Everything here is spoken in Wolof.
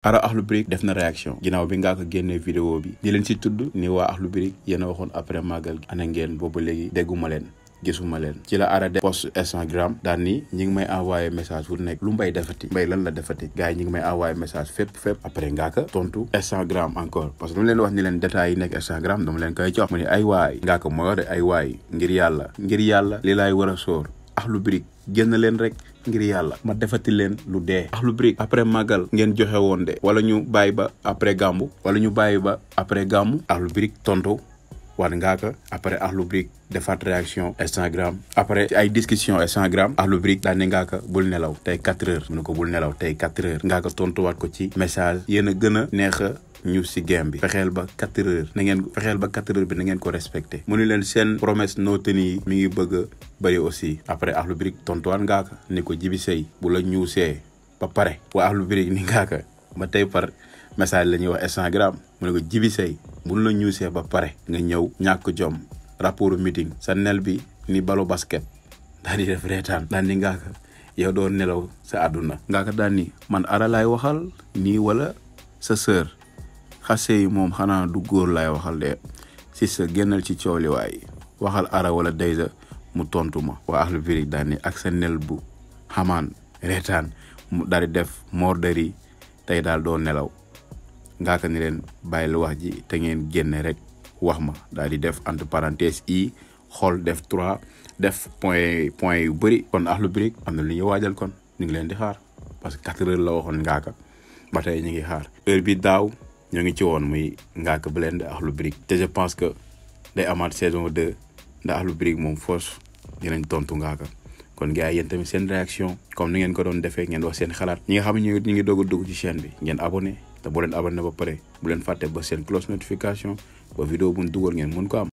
ara Akhlou Brick def na réaction ginnaaw bi Ngaaka génnee vidéo bi di leen si tudd ni waa Akhlou Brick yéen a waxoon après màggal gi ana ngeen boobu léegi dégguma leen gisuma leen ci la ara def post Instagram daan ni ñi ngi may envoyé message fu nekk lu mbay defati mbay lan la defati gars yi ñi ngi may envoyé message fépp après Ngaaka tontu Instagram encore parce que dama leen wax ni leen détails yi nekk Instagram dama leen koy jox mu ne ay waay Ngaaka moo wax de ay waay ngir yàlla li laay war a sóor Akhlou Brick génn leen rek ngir yàlla ma defati leen lu dee Akhlou Brick après màggal ngeen joxe woon de wala ñu bàyyi ba après gàmmu Akhlou Brick tontu waan Ngaaka après Akhlou Brick defaat réaction Instagram après ay discussion Instagram Akhlou Brick daan ne Ngaaka bul nelaw tey 4 heures mu ne ko bul nelaw tey 4 heures Ngaaka tontuwaat ko ci message yéen a gën a neex a ñu si game bi fexeel ba 4 heures na ngeen fexeel ba 4 heures bi na ngeen ko respecté mu ne leen seen promesse non tenue mi ngi bëgg a bëri aussi après Akhlou Brick tontuwaat Ngaaka ni ko jibi sëy bu la ñuusee ba pare waa Akhlou Brick ni Ngaaka ba tey par message la ñuy wax Instagram mu ne ko jibi sëy bu la ñuusee ba pare nga ñëw Niak Diom Rappeuru meeting sa nel bi ni balo basket daal di def reetaan daan ni Ngaaka yow doo nelaw sa àdduna Ngaaka daan ni man ara laay waxal nii wala sa sœur xase yi moom xanaa du góor laay waxal de si sa génnal ci coow li waay waxal ara wala daysa mu tontu ma waa Akhlou Brick daan ni ak sa nel bu xamaan reetaan mu daal di def morderi tey daal doo nelaw Ngaaka ni leen bàyyi la wax ji te ngeen génne rek wax ma daal di def entre parenthèse i xool def 3 def point yu bëri kon Akhlou Brick am na lu ñuy waajal kon ñu ngi leen di xaar parce que 4 heures la waxoon Ngaaka ba tey ñu ngi xaar heure bi daaw ñoo ngi ci woon muy Ngaaka blende Akhlou Brick te je pense que day amaat saison 2 ndax Akhlou Brick moom force dinañ tontu Ngaaka kon gars yi yéen tamit seen réaction comme ni ngeen ko doon defee ngeen wax seen xalaat ñi nga xam ne ñu ngi doog a dugg ci chaîne bi ngeen abonné te boo leen abonné ba pare bu leen fàtte ba seen cloche notification ba vidéo bu ñu dugal ngeen mun ko am